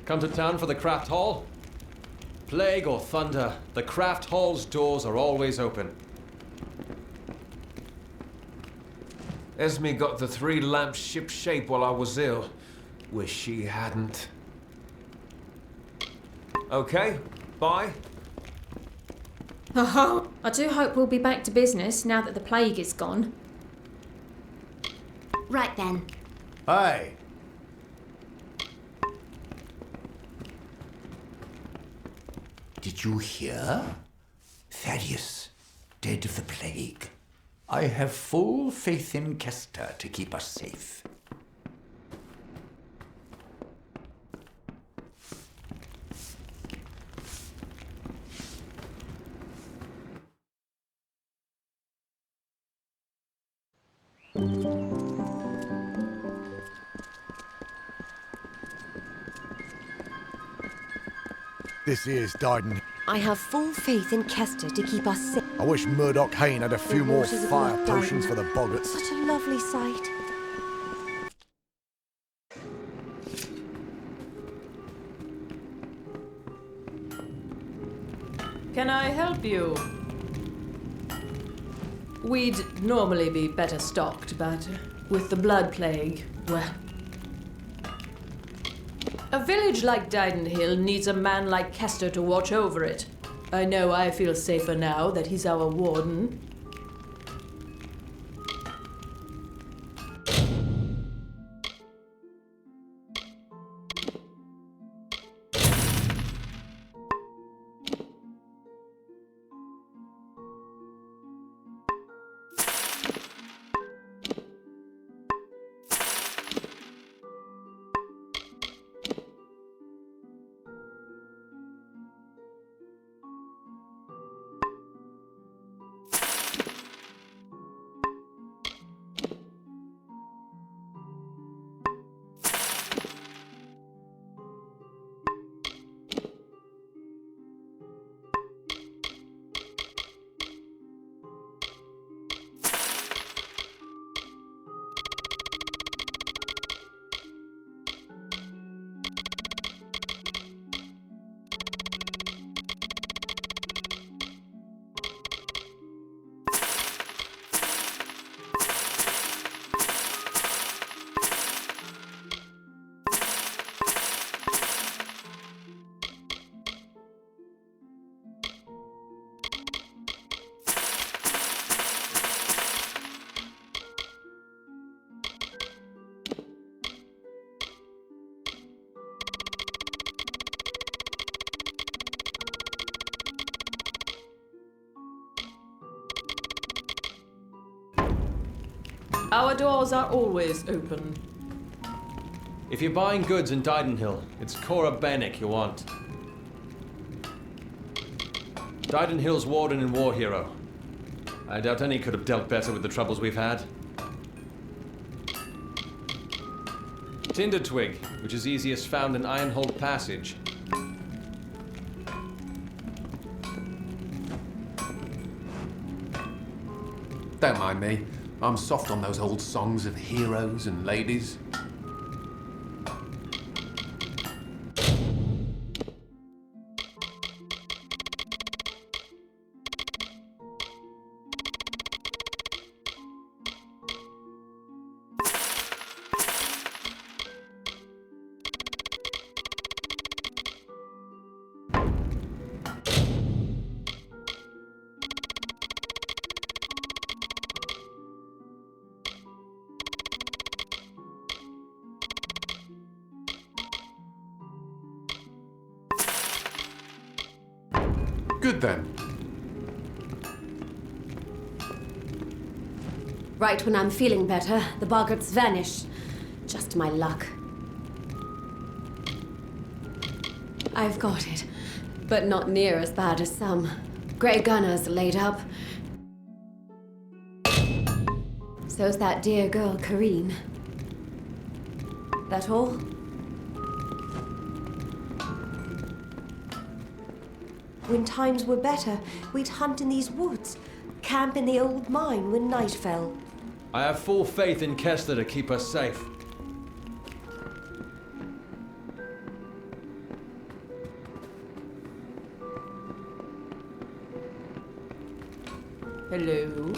Come to town for the craft hall? Plague or thunder, the craft hall's doors are always open. Esme got the 3 lamps ship shape while I was ill. Wish she hadn't. Okay, bye. Oh, I do hope we'll be back to business now that the plague is gone. Right then. Hey! Did you hear? Thaddeus, dead of the plague. I have full faith in Kester to keep us safe. This is Didenhil. I have full faith in Kester to keep us safe. I wish Murdoch Hayne had a few more waters of fire Lord potions Didenhil. for the boggarts. Such a lovely sight. Can I help you? We'd normally be better stocked, but with the blood plague, well... A village like Didenhil needs a man like Kester to watch over it. I know I feel safer now that he's our warden. Our doors are always open. If you're buying goods in Didenhil, it's Cora Bennick you want. Didenhil's warden and war hero. I doubt any could have dealt better with the troubles we've had. Tinder twig, which is easiest found in Ironhold Passage. Don't mind me. I'm soft on those old songs of heroes and ladies. Good then. Right when I'm feeling better, the boggarts vanish. Just my luck. I've got it, but not near as bad as some. Grey gunners laid up. So's that dear girl, Kareen. That all? When times were better, we'd hunt in these woods, camp in the old mine when night fell. I have full faith in Kester to keep us safe. Hello?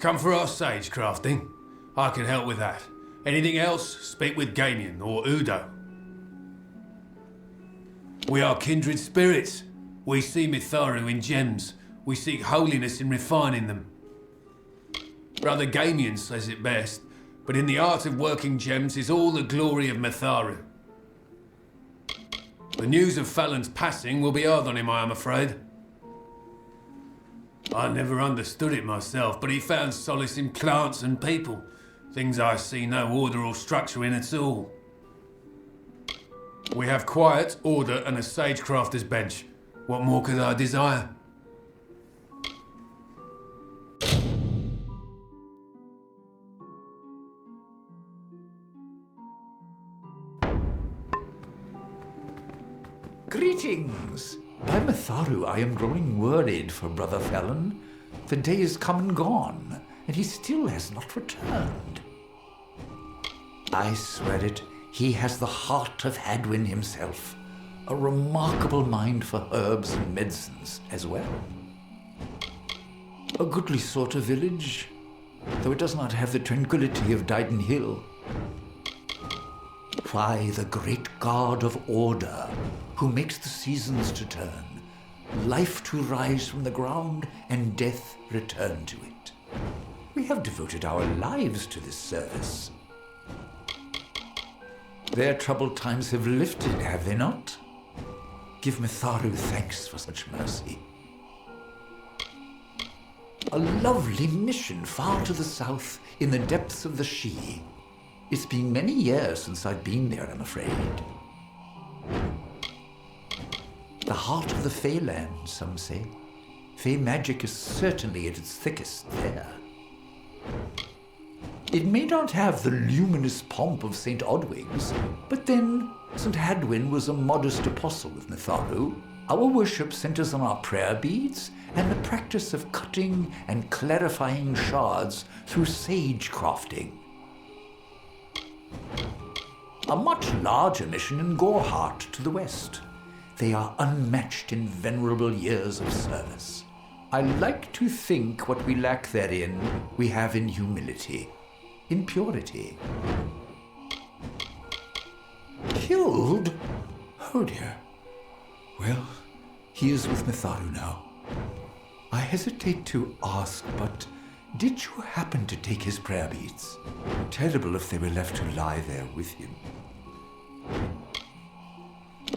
Come for our sage crafting? I can help with that. Anything else, speak with Gamian or Udo. We are kindred spirits. We see Mitharu in gems. We seek holiness in refining them. Brother Gamian says it best, but in the art of working gems is all the glory of Mitharu. The news of Fallon's passing will be hard on him, I am afraid. I never understood it myself, but he found solace in plants and people. Things I see no order or structure in at all. We have quiet, order, and a sagecrafter's bench. What more could I desire? Greetings! By Mitharu, I am growing worried for Brother Fallon. The day is come and gone, and he still has not returned. I swear it, he has the heart of Hadwin himself. A remarkable mind for herbs and medicines as well. A goodly sort of village, though it does not have the tranquility of Didenhil. Why, the great god of order, who makes the seasons to turn, life to rise from the ground, and death return to it. We have devoted our lives to this service. Their troubled times have lifted, have they not? Give Mitharu thanks for such mercy. A lovely mission far to the south, in the depths of the Shi. It's been many years since I've been there, I'm afraid. The heart of the Feyland, some say. Fey magic is certainly at its thickest there. It may not have the luminous pomp of St. Odwig's, but then St. Hadwin was a modest apostle of Mitharu. Our worship centers on our prayer beads and the practice of cutting and clarifying shards through sage crafting. A much larger mission in Gorehart to the west. They are unmatched in venerable years of service. I like to think what we lack therein, we have in humility, in purity. Killed? Oh dear. Well, he is with Mitharu now. I hesitate to ask, but did you happen to take his prayer beads? Terrible if they were left to lie there with him.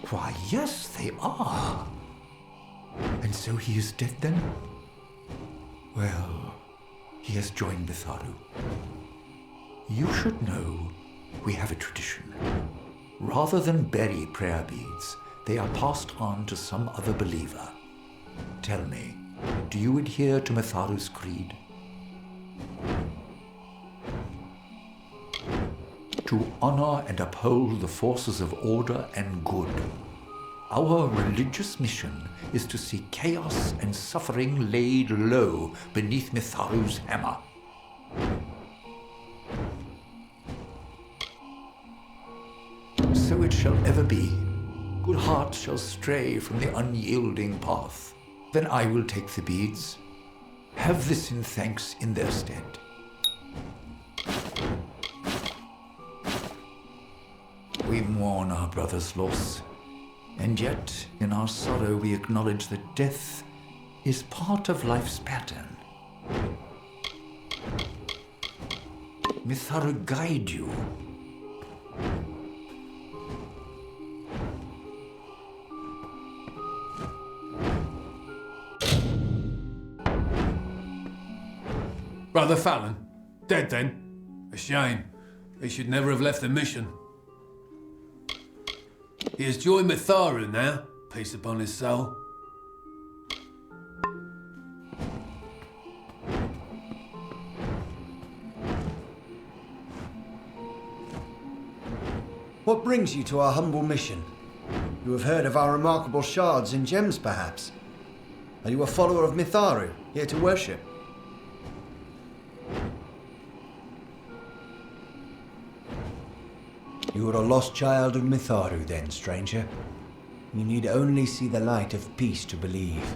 Why, yes, they are. And so he is dead then? Well, he has joined Mitharu. You should know we have a tradition. Rather than bury prayer beads, they are passed on to some other believer. Tell me, do you adhere to Mitharu's creed? To honor and uphold the forces of order and good. Our religious mission is to see chaos and suffering laid low beneath Mitharu's hammer. So it shall ever be. Good hearts shall stray from the unyielding path. Then I will take the beads. Have this in thanks in their stead. We mourn our brother's loss, and yet in our sorrow we acknowledge that death is part of life's pattern. Mitharu guide you. Brother Fallon? Dead then? A shame. He should never have left the mission. He has joined Mitharu now, peace upon his soul. What brings you to our humble mission? You have heard of our remarkable shards and gems, perhaps? Are you a follower of Mitharu, here to worship? You are a lost child of Mitharu, then, stranger. You need only see the light of peace to believe.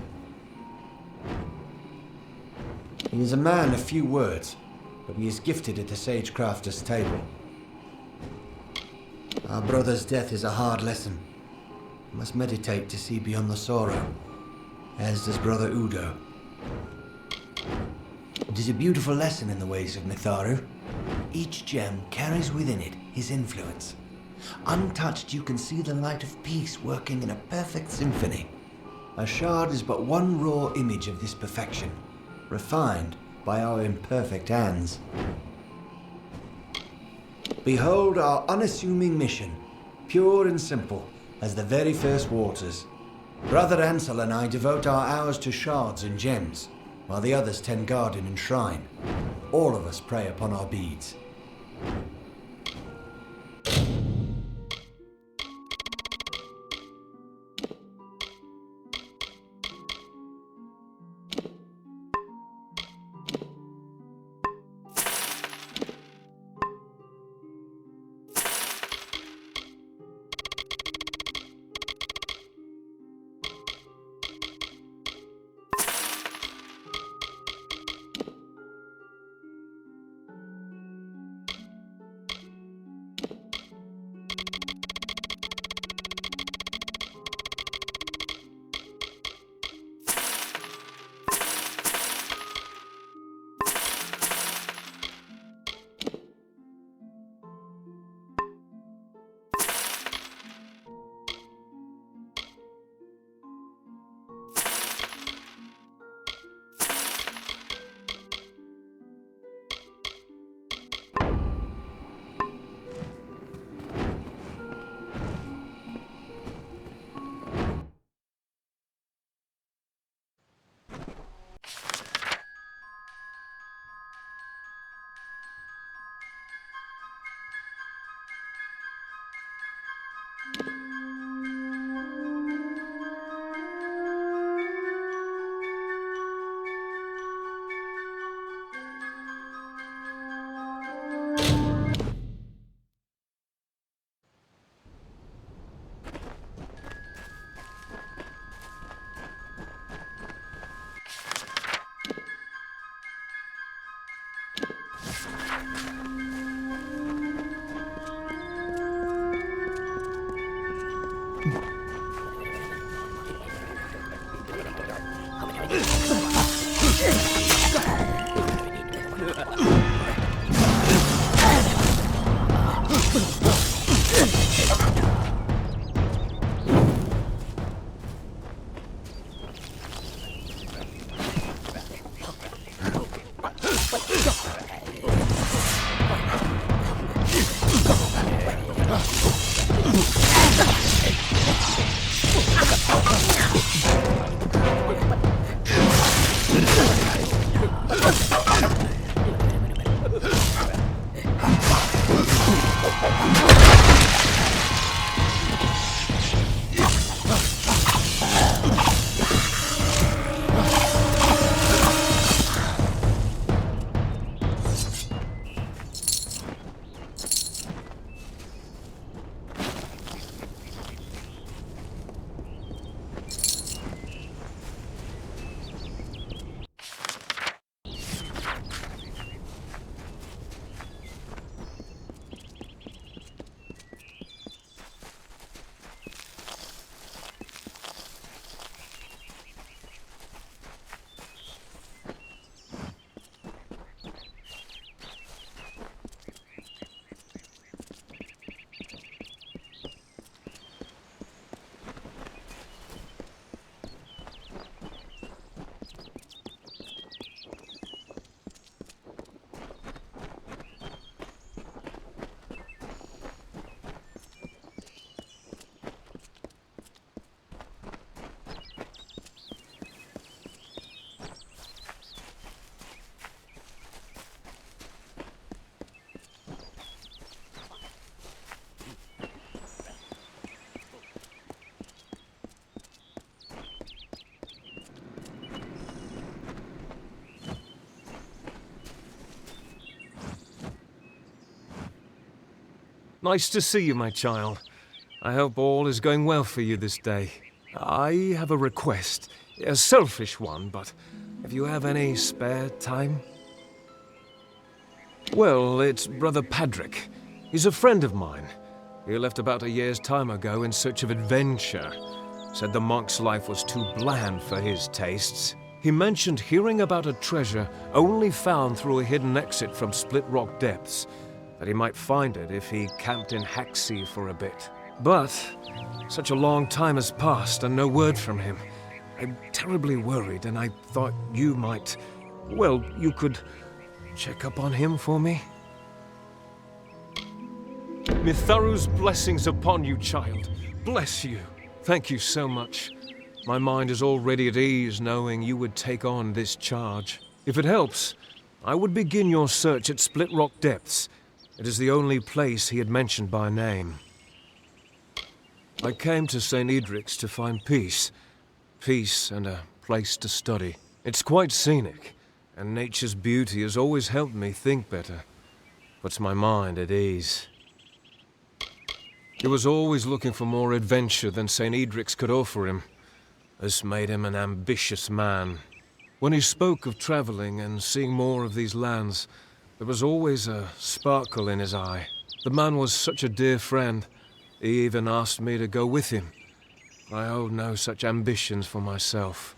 He is a man of few words, but he is gifted at the sage crafter's table. Our brother's death is a hard lesson. We must meditate to see beyond the sorrow, as does Brother Udo. It is a beautiful lesson in the ways of Mitharu. Each gem carries within it his influence. Untouched, you can see the light of peace working in a perfect symphony. A shard is but one raw image of this perfection, refined by our imperfect hands. Behold our unassuming mission, pure and simple as the very first waters. Brother Ansel and I devote our hours to shards and gems, while the others tend garden and shrine. All of us pray upon our beads. Nice to see you, my child. I hope all is going well for you this day. I have a request. A selfish one, but if you have any spare time. Well, it's Brother Patrick. He's a friend of mine. He left about a year's time ago in search of adventure. Said the monk's life was too bland for his tastes. He mentioned hearing about a treasure only found through a hidden exit from Split Rock Depths, that he might find it if he camped in Haxie for a bit. But such a long time has passed and no word from him. I'm terribly worried, and I thought you might... Well, you could check up on him for me? Mitharu's blessings upon you, child. Bless you. Thank you so much. My mind is already at ease knowing you would take on this charge. If it helps, I would begin your search at Split Rock Depths. It is the only place he had mentioned by name. I came to St. Edric's to find peace. Peace and a place to study. It's quite scenic, and nature's beauty has always helped me think better. Puts my mind at ease. He was always looking for more adventure than St. Edric's could offer him. This made him an ambitious man. When he spoke of traveling and seeing more of these lands, there was always a sparkle in his eye. The man was such a dear friend. He even asked me to go with him. I hold no such ambitions for myself.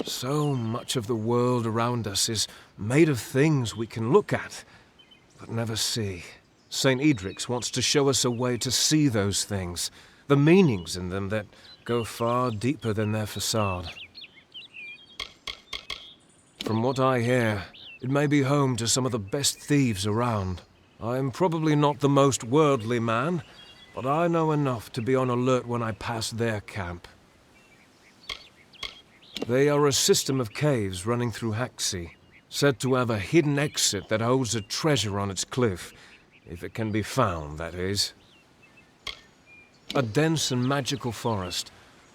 So much of the world around us is made of things we can look at, but never see. St. Edric's wants to show us a way to see those things, the meanings in them that go far deeper than their facade. From what I hear, it may be home to some of the best thieves around. I'm probably not the most worldly man, but I know enough to be on alert when I pass their camp. They are a system of caves running through Haxie, said to have a hidden exit that holds a treasure on its cliff, if it can be found, that is. A dense and magical forest,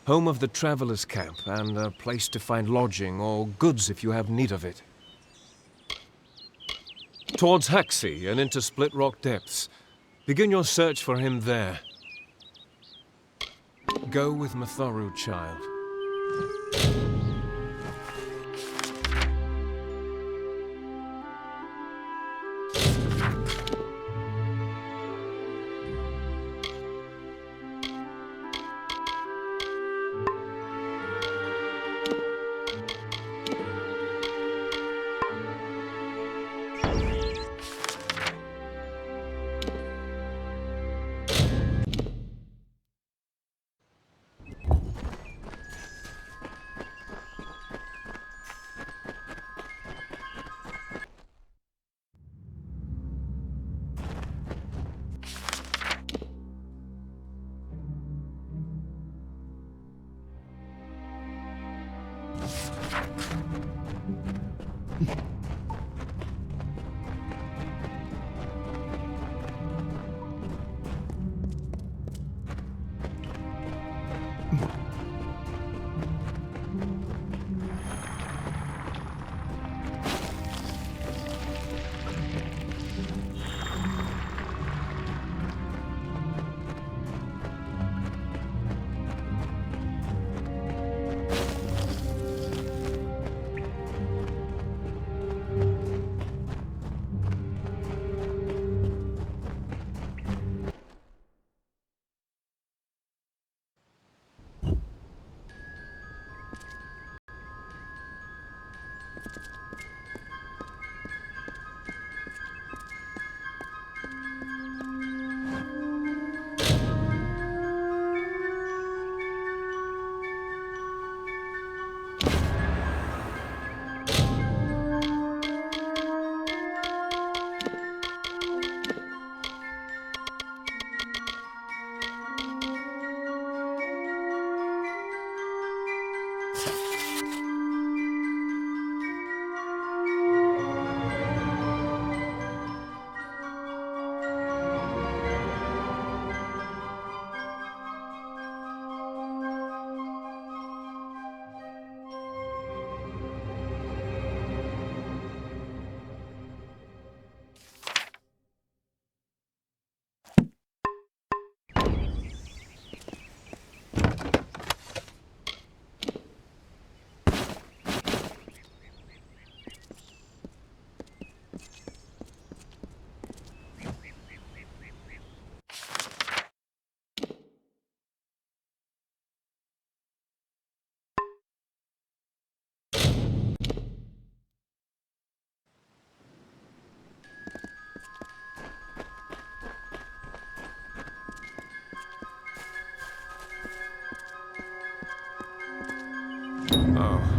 home of the traveller's camp, and a place to find lodging or goods if you have need of it. Towards Haxie and into Split Rock Depths. Begin your search for him there. Go with Mitharu, child.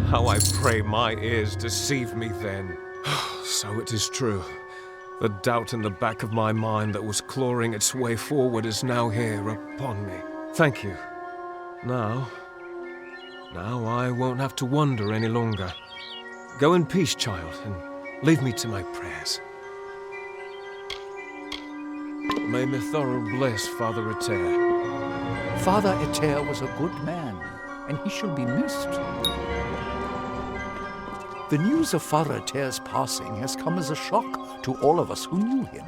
How I pray my ears deceive me then. So it is true. The doubt in the back of my mind that was clawing its way forward is now here upon me. Thank you. Now I won't have to wonder any longer. Go in peace, child, and leave me to my prayers. May Mithoru bless Father Eter. Father Eter was a good man, and he shall be missed. The news of Father Eter's passing has come as a shock to all of us who knew him.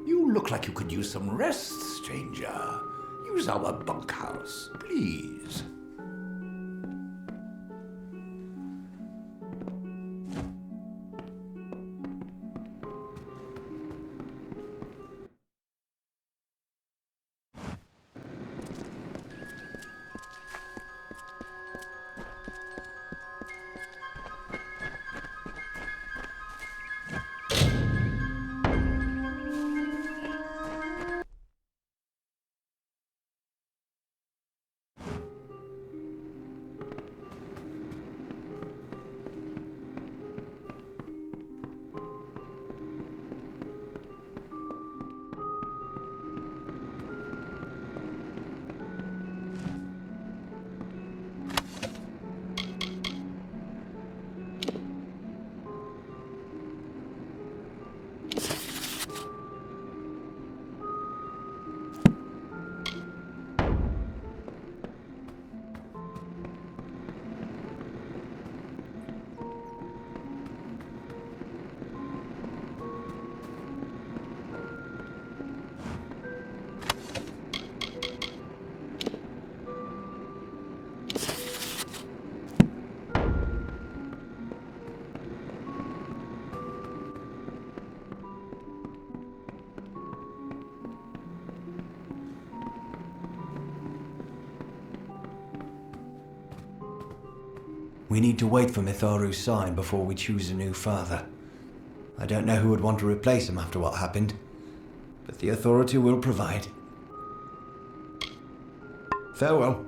You look like you could use some rest, stranger. Use our bunkhouse, please. We need to wait for Mithoru's sign before we choose a new father. I don't know who would want to replace him after what happened, but the authority will provide. Farewell.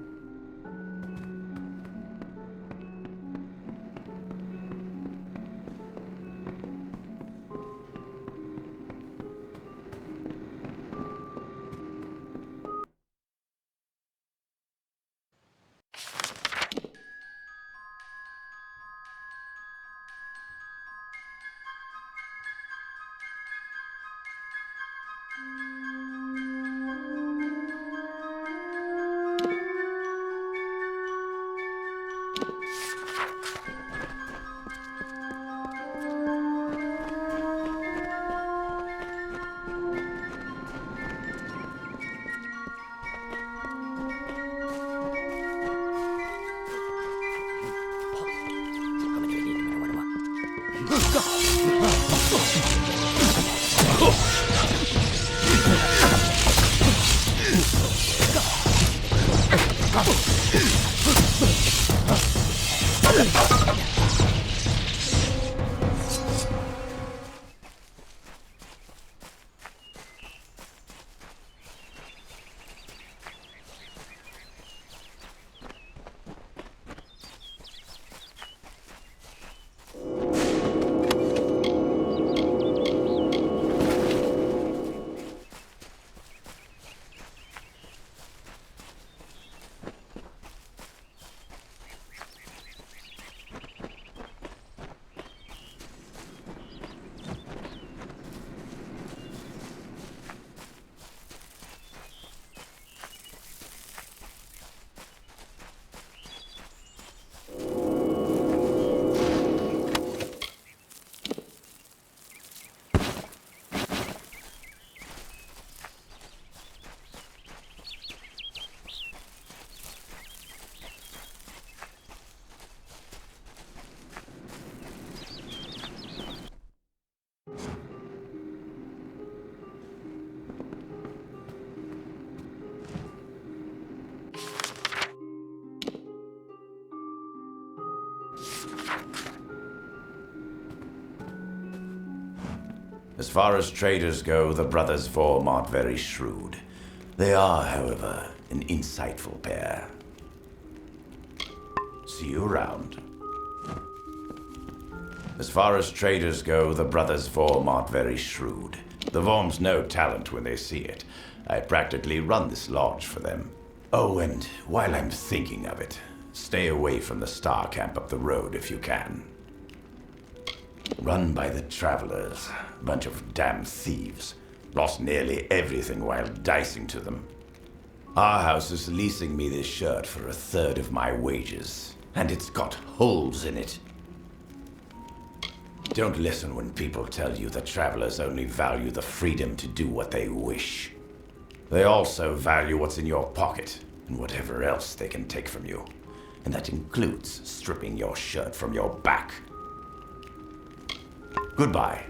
As far as traders go, the brothers Vorm aren't very shrewd. They are, however, an insightful pair. See you around. As far as traders go, the brothers Vorm aren't very shrewd. The Vorms know talent when they see it. I practically run this lodge for them. Oh, and while I'm thinking of it, stay away from the star camp up the road if you can. Run by the travelers. Bunch of damn thieves. Lost nearly everything while dicing to them. Our house is leasing me this shirt for 1/3 of my wages, and it's got holes in it. Don't listen when people tell you that travelers only value the freedom to do what they wish. They also value what's in your pocket and whatever else they can take from you. And that includes stripping your shirt from your back. Goodbye.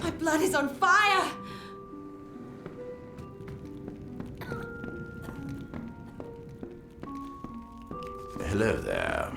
My blood is on fire! Hello there.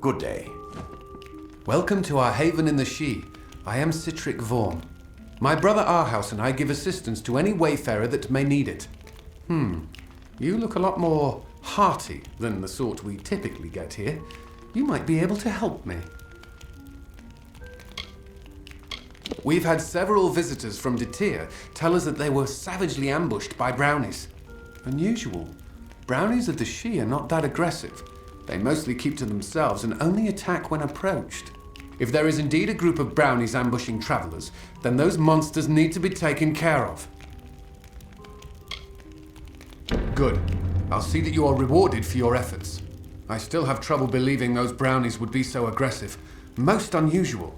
Good day. Welcome to our haven in the She. I am Citric Vorm. My brother Arhaus and I give assistance to any wayfarer that may need it. You look a lot more hearty than the sort we typically get here. You might be able to help me. We've had several visitors from Ditir tell us that they were savagely ambushed by brownies. Unusual. Brownies of the She are not that aggressive. They mostly keep to themselves and only attack when approached. If there is indeed a group of brownies ambushing travelers, then those monsters need to be taken care of. Good. I'll see that you are rewarded for your efforts. I still have trouble believing those brownies would be so aggressive. Most unusual.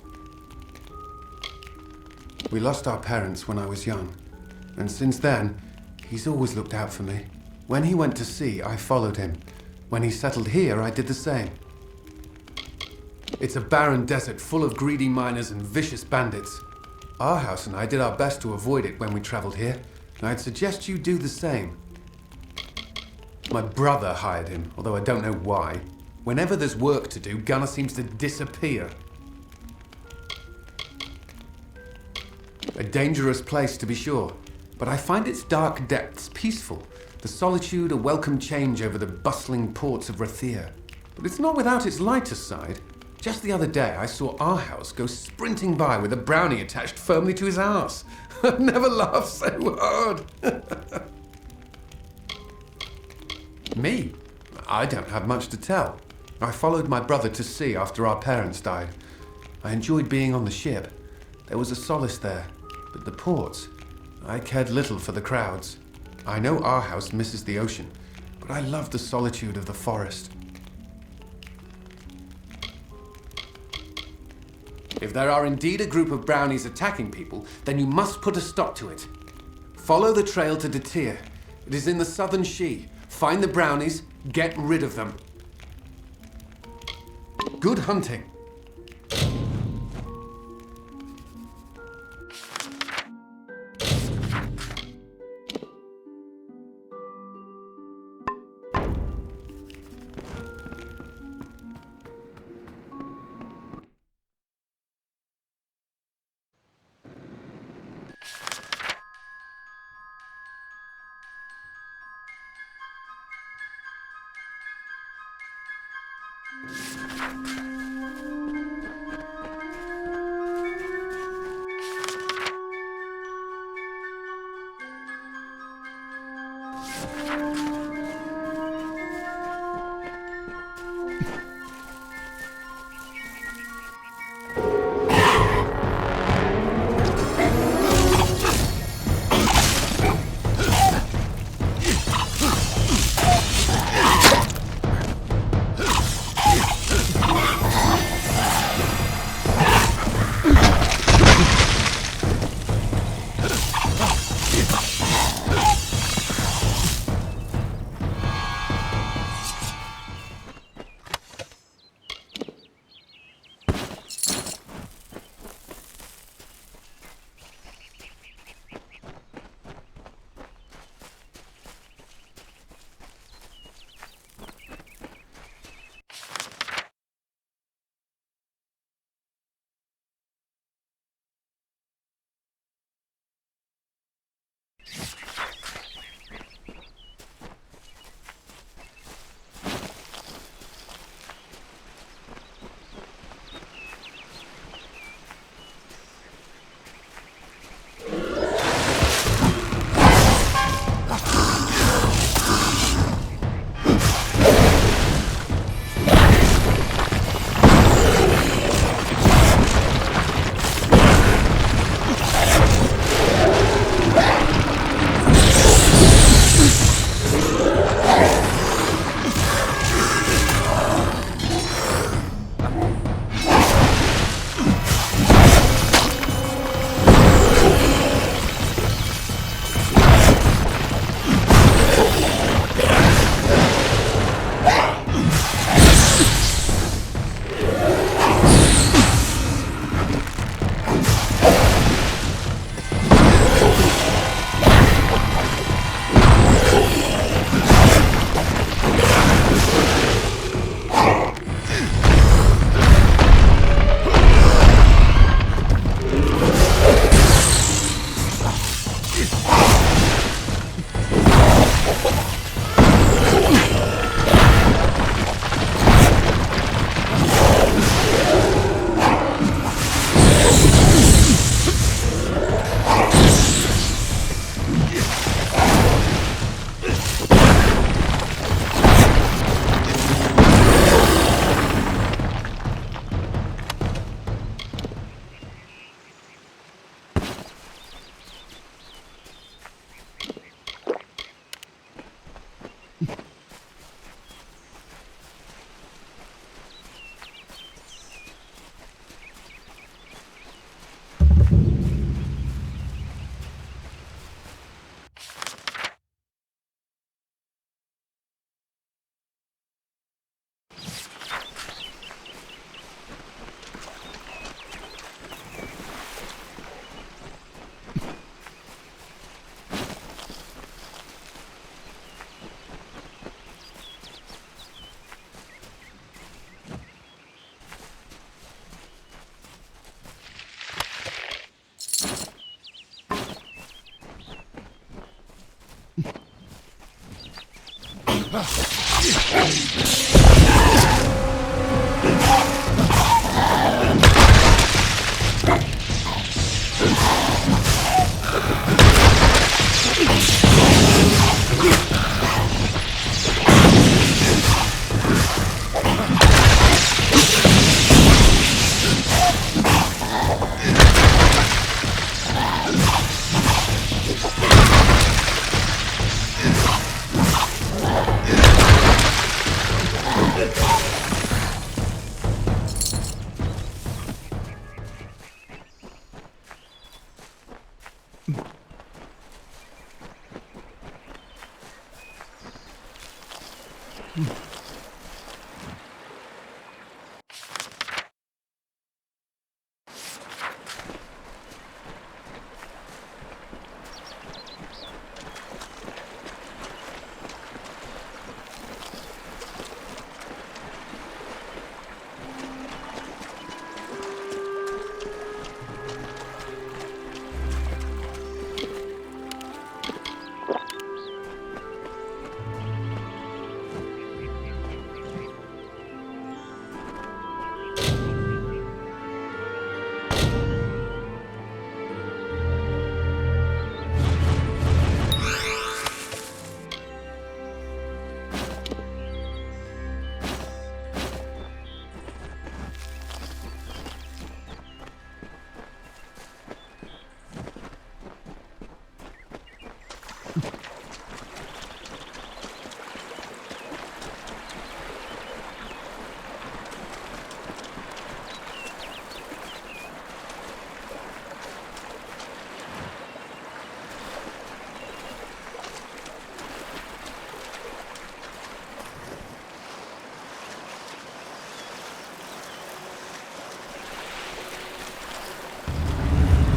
We lost our parents when I was young, and since then, he's always looked out for me. When he went to sea, I followed him. When he settled here, I did the same. It's a barren desert full of greedy miners and vicious bandits. Arhaus and I did our best to avoid it when we traveled here, and I'd suggest you do the same. My brother hired him, although I don't know why. Whenever there's work to do, Gunnar seems to disappear. A dangerous place, to be sure, but I find its dark depths peaceful. The solitude a welcome change over the bustling ports of Rathir. But it's not without its lighter side. Just the other day, I saw Arhaus go sprinting by with a brownie attached firmly to his arse. I've never laughed so hard. Me? I don't have much to tell. I followed my brother to sea after our parents died. I enjoyed being on the ship. There was a solace there. But the ports, I cared little for the crowds. I know Arhaus misses the ocean, but I love the solitude of the forest. If there are indeed a group of brownies attacking people, then you must put a stop to it. Follow the trail to Ditir. It is in the southern She. Find the brownies, get rid of them. Good hunting.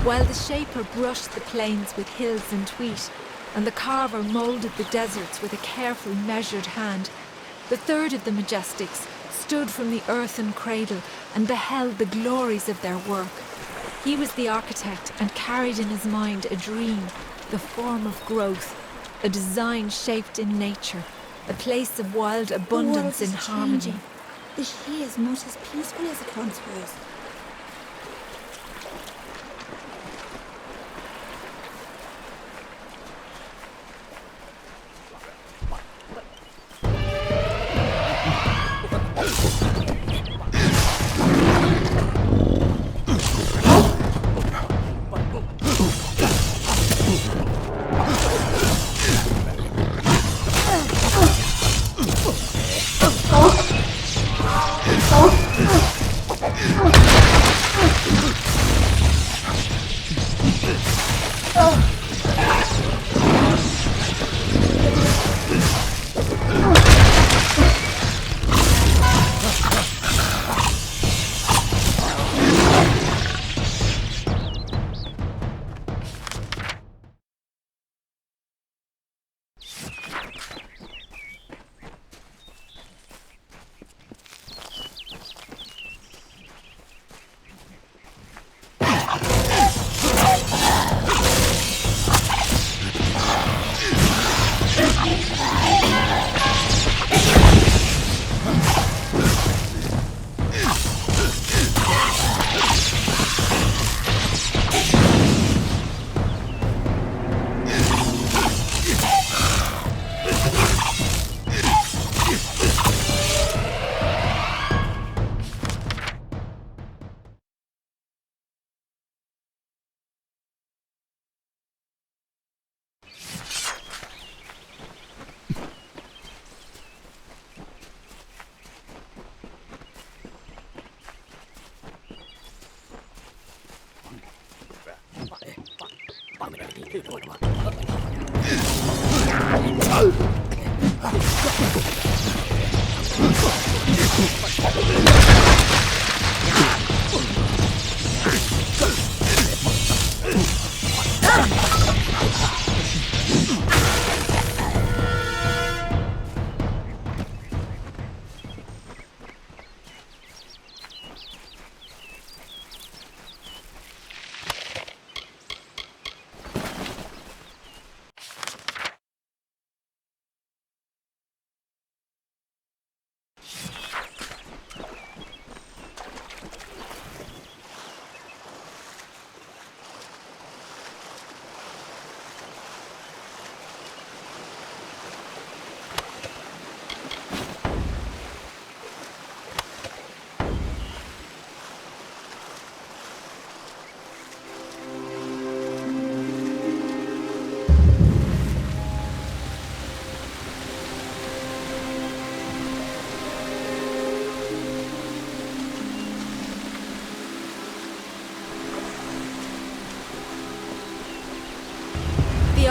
While the shaper brushed the plains with hills and wheat, and the carver moulded the deserts with a carefully measured hand, the third of the Majestics stood from the earthen cradle and beheld the glories of their work. He was the architect and carried in his mind a dream, the form of growth, a design shaped in nature, a place of wild abundance in harmony. The she is not as peaceful as it once was.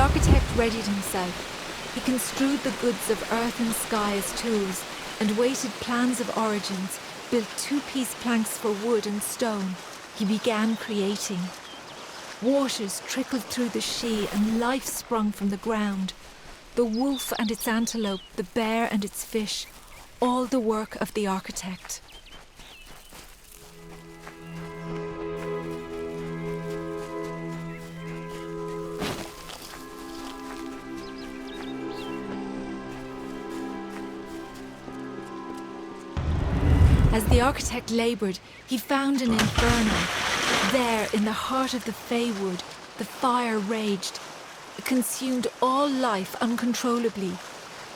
architect readied himself. He construed the goods of earth and sky as tools and weighted plans of origins, built two-piece planks for wood and stone. He began creating. Waters trickled through the She and life sprung from the ground. The wolf and its antelope, the bear and its fish, all the work of the architect. As the architect laboured, he found an inferno. There, in the heart of the Feywood, the fire raged. It consumed all life uncontrollably.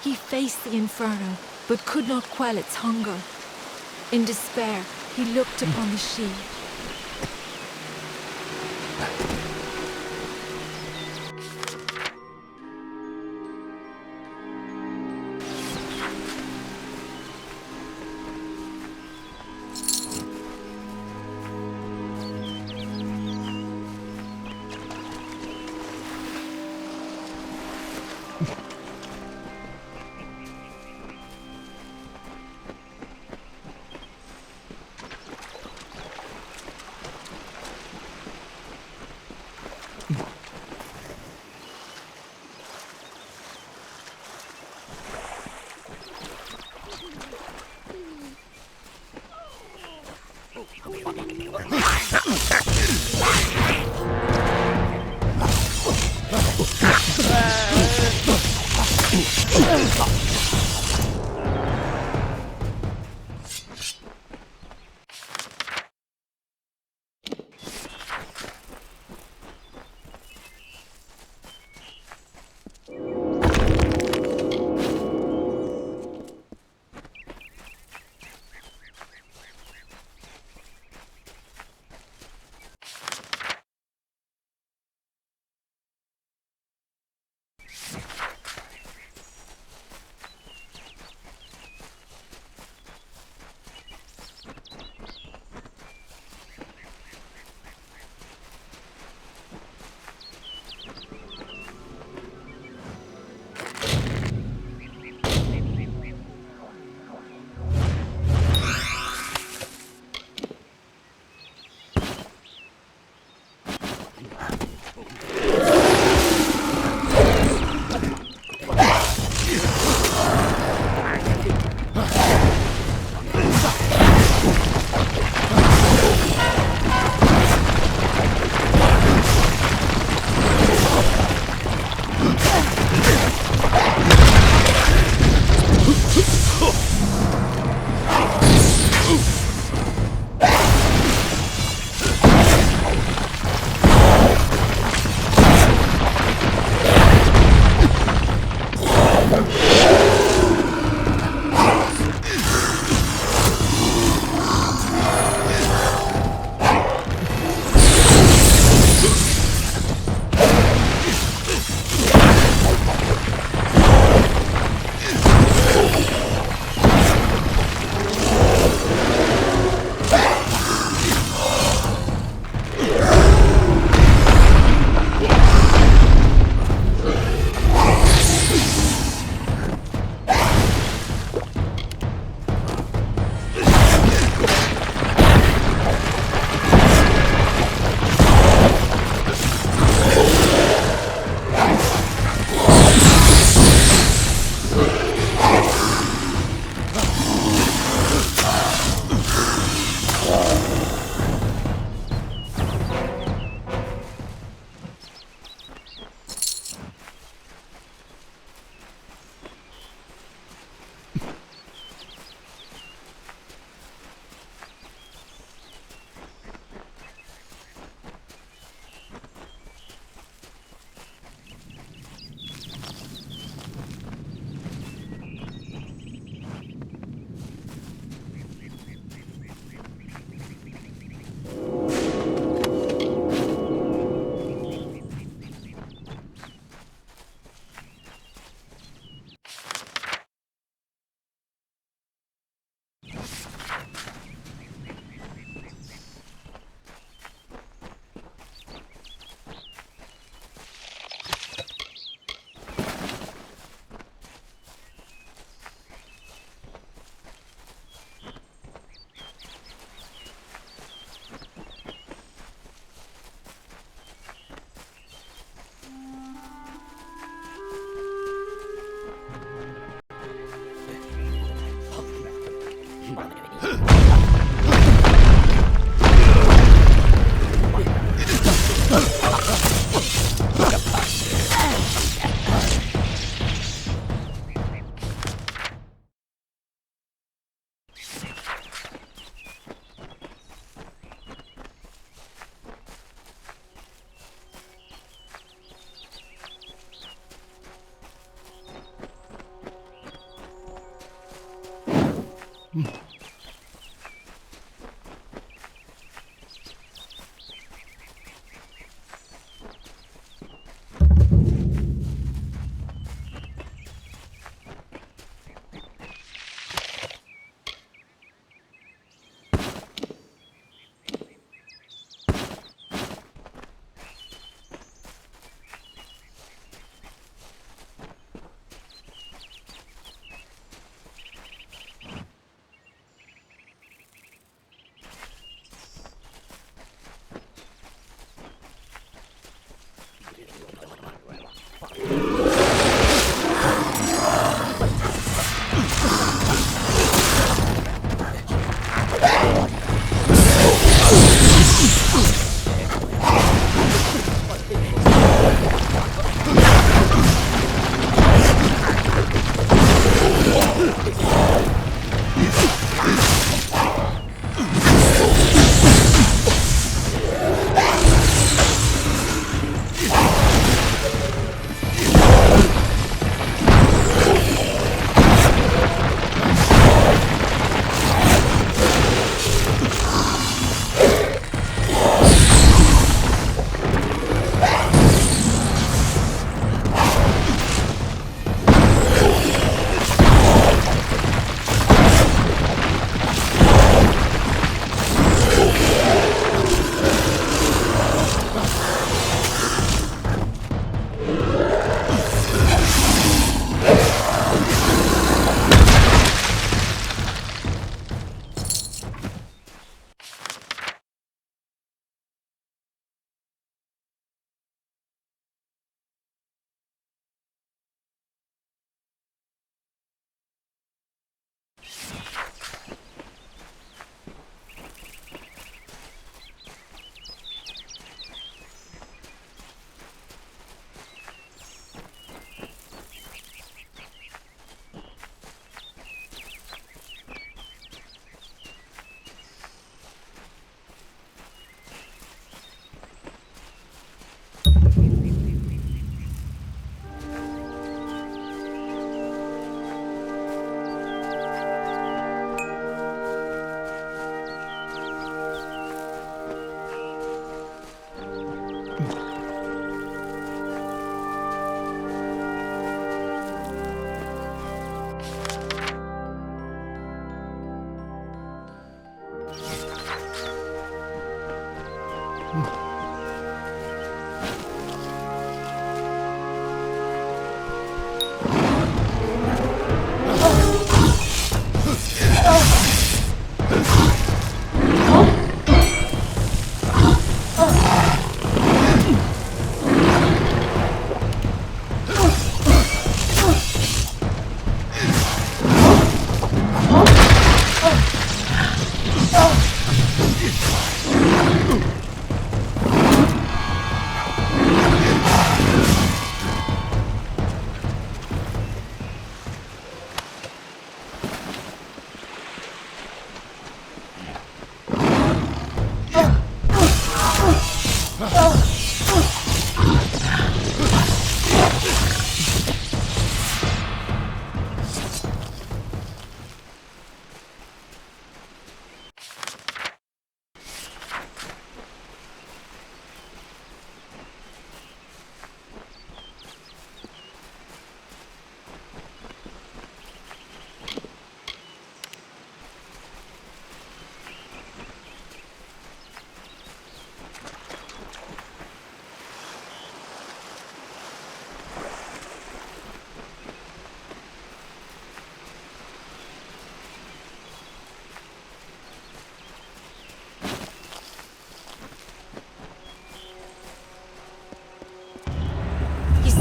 He faced the inferno, but could not quell its hunger. In despair, he looked upon the She.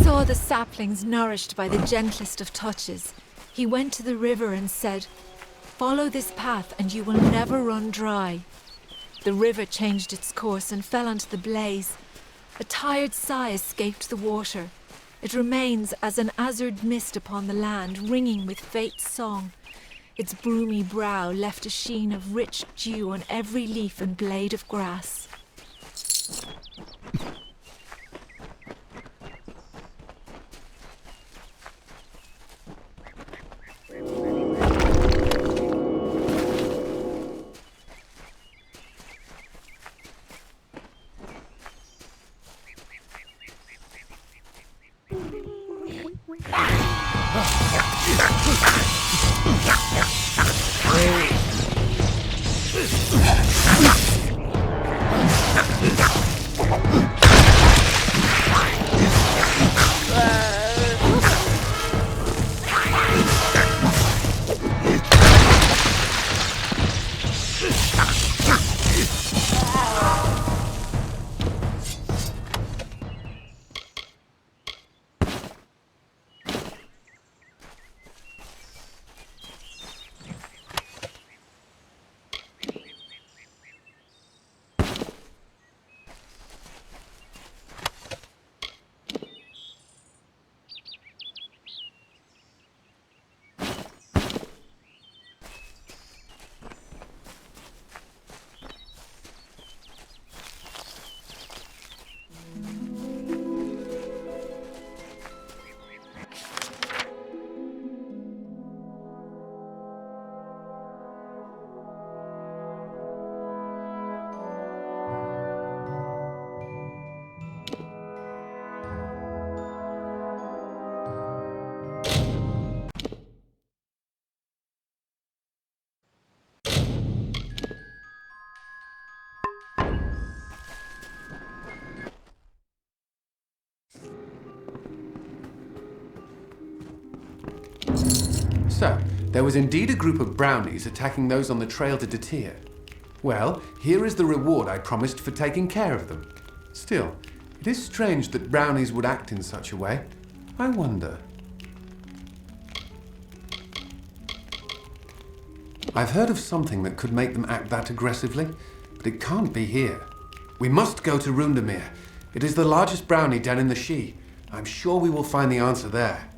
Saw the saplings nourished by the gentlest of touches. He went to the river and said, "Follow this path and you will never run dry." The river changed its course and fell onto the blaze. A tired sigh escaped the water. It remains as an azured mist upon the land, ringing with fate's song. Its broomy brow left a sheen of rich dew on every leaf and blade of grass. So, there was indeed a group of brownies attacking those on the trail to Datir. Well, here is the reward I promised for taking care of them. Still, it is strange that brownies would act in such a way. I wonder. I've heard of something that could make them act that aggressively, but it can't be here. We must go to Rundamir. It is the largest brownie den in the She. I'm sure we will find the answer there.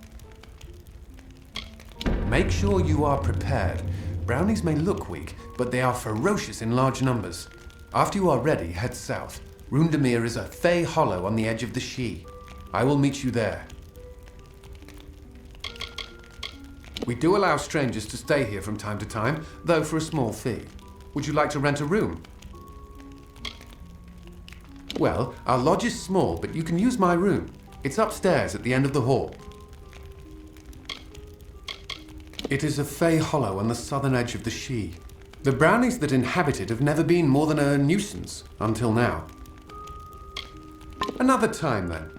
Make sure you are prepared. Brownies may look weak, but they are ferocious in large numbers. After you are ready, head south. Rundamir is a Fey hollow on the edge of the She. I will meet you there. We do allow strangers to stay here from time to time, though for a small fee. Would you like to rent a room? Well, our lodge is small, but you can use my room. It's upstairs at the end of the hall. It is a fey hollow on the southern edge of the She. The brownies that inhabit it have never been more than a nuisance until now. Another time, then.